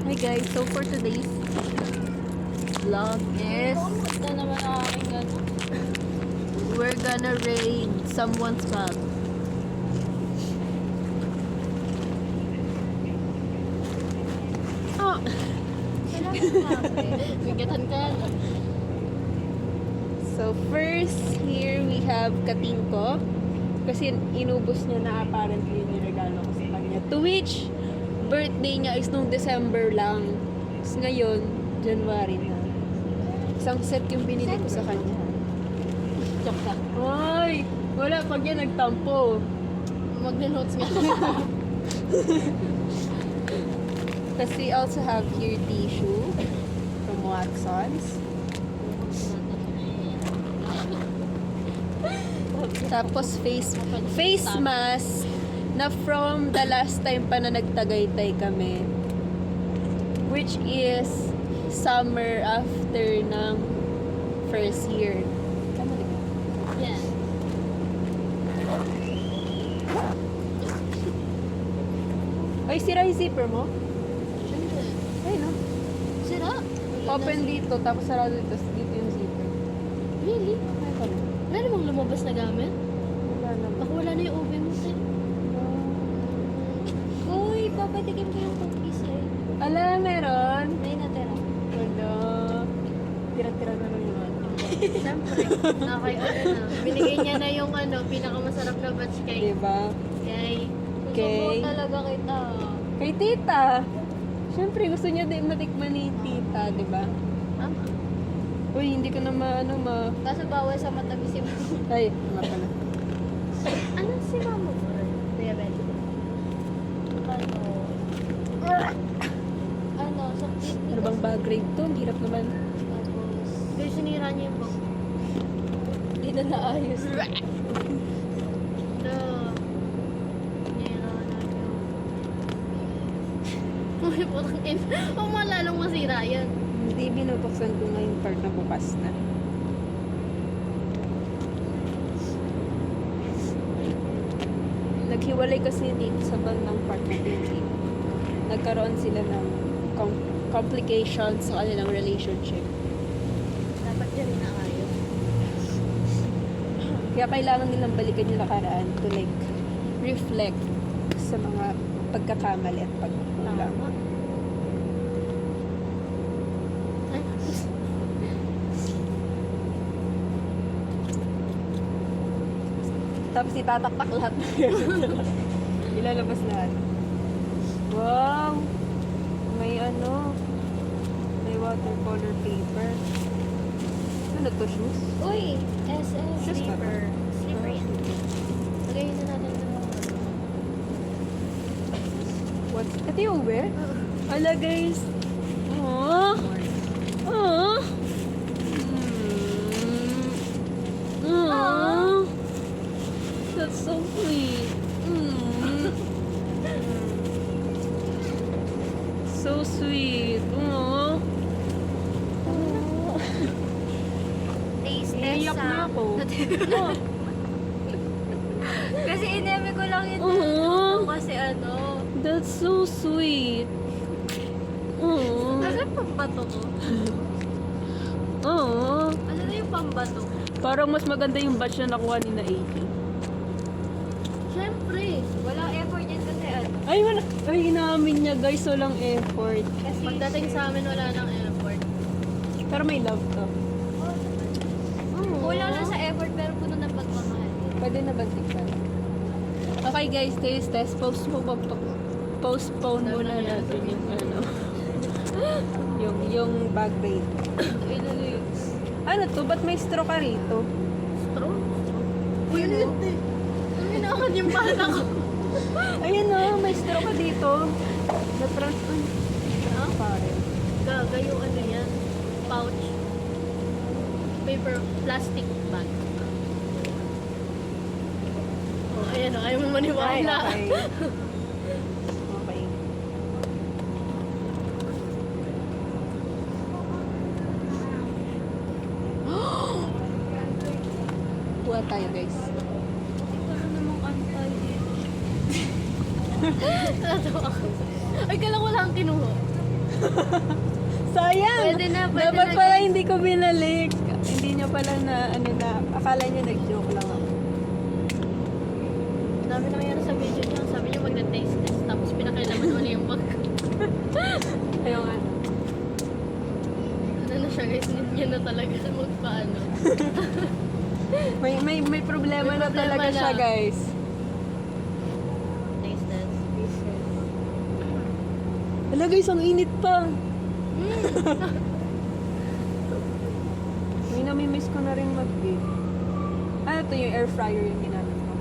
Hi guys, so for today's vlog is Na naman ang aking ano. we're gonna raid someone's bag. Oh, Bigatan ka. so first here we have Katingko kasi inubos niya na apparently yung regalo ko sa kanya. To which birthday niya is nung December lang. Tapos ngayon, January na. Isang set yung binili ko sa kanya. Joke ka. Ay! Wala pag yan nagtampo. Mag-notes nga. Tapos we also have here tissue from Watsons. Tapos face mask na from the last time pa na nagtagaytay kami. Which is summer after ng first year. Tama di ba? Yan. Ay, sira yung zipper mo? Siyempre. Ay, no. Sira. Open dito, tapos sarado dito. Tapos dito yung zipper. Really? Ay, pala. Wala namang lumabas na gamit? Wala naman. Baka wala na yung oven mo tayo. Uy, papatikim ko yung cookies eh. Ala, meron. May natira. Wala. Tira-tira na lang yun. Siyempre. Okay, ano na. Binigay niya na yung ano, pinakamasarap na batch cake. Diba? Kay. Kay. Gusto talaga kita. Kay tita. Siyempre, gusto niya din matikman ni tita, diba? Mama. Uy, hindi ko na maano Kaso bawal sa matamis si mama. Ay, nga pala. Ano si mama mo? Diabetic. Ano? Ano? Sakit. Ano bang bag raid to? Ang hirap naman. Tapos, pero sinira niya yung box. Hindi na naayos. Ito. Sinira na yun. Uy, putang ina. Huwag mo lalong masira yan. Hindi, binubuksan ko nga yung part na bukas na. Naghiwalay kasi dito sa bandang part na pinili. Nagkaroon sila ng complications sa kanilang relationship. Dapat yan inaayos. Kaya kailangan nilang balikan yung nakaraan to like reflect sa mga pagkakamali at pagkulang. Tama. Ay, Tapos itataktak lahat na yun. Ilalabas lahat. Wow! May ano, may watercolor paper. Ano to, shoes? uy! SM Shoes ba? sleeper. Sleeper yan. Lagayin na natin ito. What's, ito yung wear? Ala guys! Aww! Aww! Aww! That's so sweet. So sweet. Aww. Taste test Iiyak na ako. Oh. Kasi ineme ko lang yun. Aww. Kasi ano. That's so sweet. Aww. Kasi pambato ko. Aww. Ano na yung pambato? Parang mas maganda yung batch na nakuha ni na 80. Siyempre. Walang effort yan kasi ano. Ay, wala. Ay, inamin niya guys. Walang effort. Kasi pagdating sa amin wala nang effort. Pero may love to. Kulang lang sa effort pero puno ng pagmamahal. Pwede na bantikan. Okay guys, taste test. Postpone muna natin yung ano. yung bag raid. Ano to? Ba't may straw ka rito? Straw? Uy, ano yun? Uminakan yung bala ko. Ayun o, may straw ka dito. Na-transfer. Ah? Pare. Gaga yung ano yan. Pouch. Paper, plastic bag. Oh, ayan o. Ayaw mo maniwala. Ay, okay. Okay. Kuha tayo guys. Ano namang antay eh. Natawa ako. Ay, kailan ko lang kinuha. Sayang! Pwede na, pwede Dapat na, pala guys. hindi ko binalik. Hindi niya pala na, akala niya nag-joke lang ako. Dami nangyari sa video niya. Sabi niya magna-taste test. Tapos pinakailaman ulit yung bag. Ayun nga. Ano na siya guys? Need niya na talaga magpaano. May problema May na problema talaga siya, na. guys. Taste test. Hala guys, ang init pa. May namimiss ko na rin mag-bake. Ah, ito yung air fryer yung ginamit ko.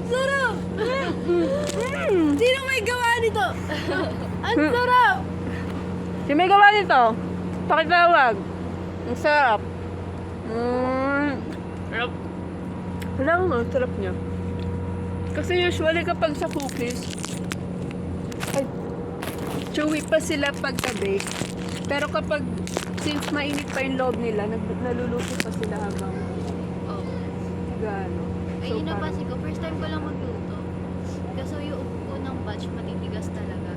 Sarap! Sino may gawa nito? Ang sarap! Si may gawa nito. Pakitawag. Ang sarap. Sarap. Wala nga, ang sarap niya. Kasi usually kapag sa cookies, ay, chewy pa sila pagka-bake. Pero kapag, since mainit pa yung loob nila, naluluto pa sila habang Oh. gaano. Ay, yun napansin ko. First time ko lang magluto. Kaso yung unang batch, matitigas talaga.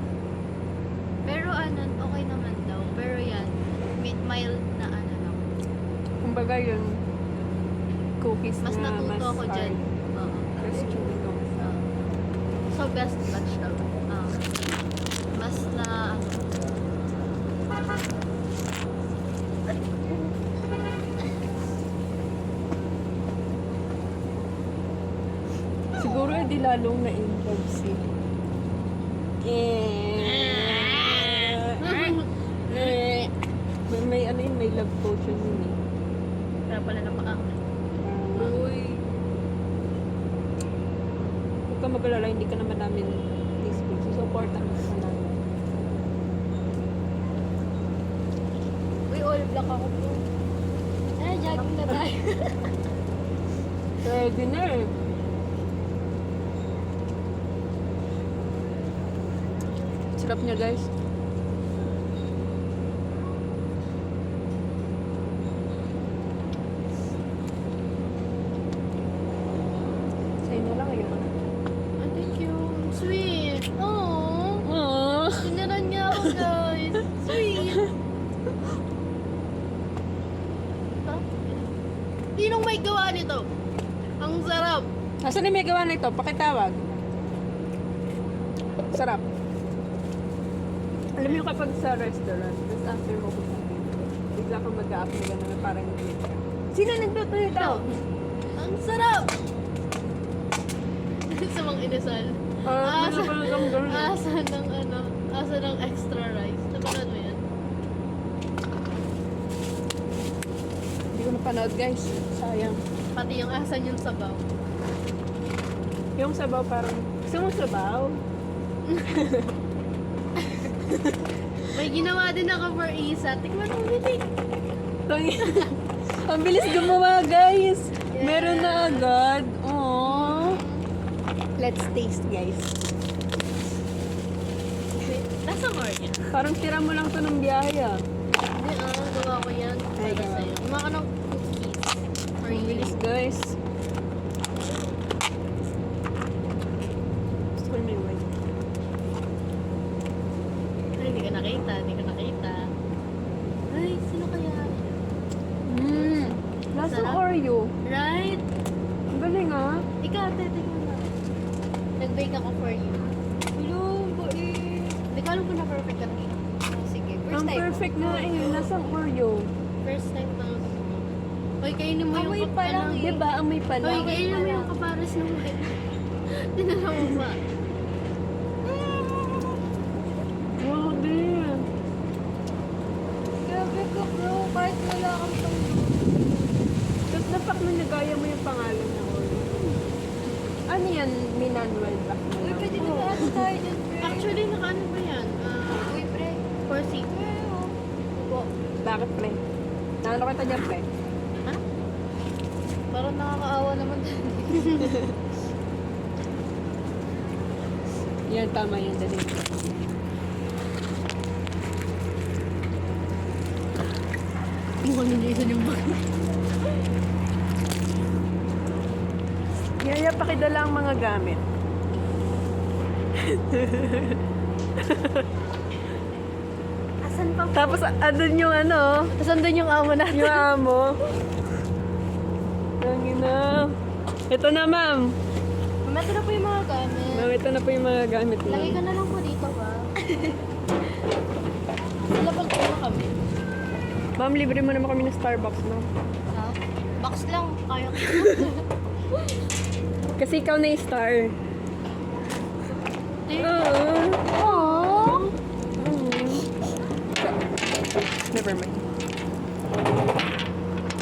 Pero ano, okay naman daw. Pero yan, mild na ano lang. kumbaga yung cookies Mas na natuto mas ako dyan. hard. Oo. Mas chewy to. So, best batch daw. Mas na ano. Siguro di lalong na-involve si may ano yun, may love potion yun eh. Kaya pala napaka-angry. Uy. Huwag ka mag-alala, hindi ka naman namin Facebook. Susuportan ka sa namin. Uy, all black ako bro. Jogging na tayo. Pwede na eh. Sarap niya guys. Sa'yo na lang yun. Thank you. Sweet. Aww. Aww. Sinaran niya ako guys. Sweet. Sinong may gawa nito? Ang sarap. Nasaan yung may gawa nito? Pakitawag. Sarap. Alam mo yung kapag sa restaurant, tapos after mo kumain, bigla kang mag-a-apply ka naman parang hindi. Sino nagluto nito? Ang sarap. Sa mga inasal. Gusto ko lang gano'n. Asa ng extra rice. Napanood mo yan? Hindi ko napanood guys. Sayang. Pati yung asan yung sabaw. Yung sabaw parang, gusto mo sabaw? May ginawa din ako for Isa. Tikman mo, Bitik. Ang bilis gumawa guys. Yeah. Meron na agad. Aww. Let's taste guys. Nasa more yan. Parang tira mo lang to ng biyahe ah. Hindi gawa ko yan. Ay, Para gawa. sa'yo. Gumawa ka ng cookies. For Ang you. bilis guys. Gusto ko yung may white. Ay, hindi ka nakita. Ay, sino kaya? Lasa Sarap. Oreo. Right? Ang galing ah. Ikaw, tingnan mo. Nag-bake ako for you. Hello, boy. Hindi ko alam kung na-perfect ka rin. Sige, first Ang time. perfect na eh. Lasang Oreo. First time na. Hoy, kainin mo yung Amoy pa lang. Diba? Amoy pa Hoy, lang. kainin mo yung kapares ng white. Tinala mo ba? Wow, din. Grabe ka bro, kahit wala kang Tapos napak mo nagaya mo yung pangalan ng Oreo. Ano yan? Minanual back mo lang. pwede na ba tayo dyan, pre? Actually, nakaano ba yan? Uy, pre. 4C. Opo. Bakit pre? Naano kita dyan pre? Ha? Parang nakakaawa naman. Yan, tama yan. Dali. Iwan ni Jason yung bag. Yaya, pakidala ang mga gamit. Asan pa po? Tapos, andun yung ano, Tapos andun yung amo natin. yung amo. Ang ina. Ito na, ma'am. Ito na po yung mga gamit. Ma'am, ito na po yung mga gamit mo. Lagay ka na lang po dito ba? Sila pag na kami. Ma'am, libre mo naman kami ng Starbucks, ma'am. Ha? Box lang. Kaya ko. Kasi ikaw na yung star. Oo. Aww. Never mind.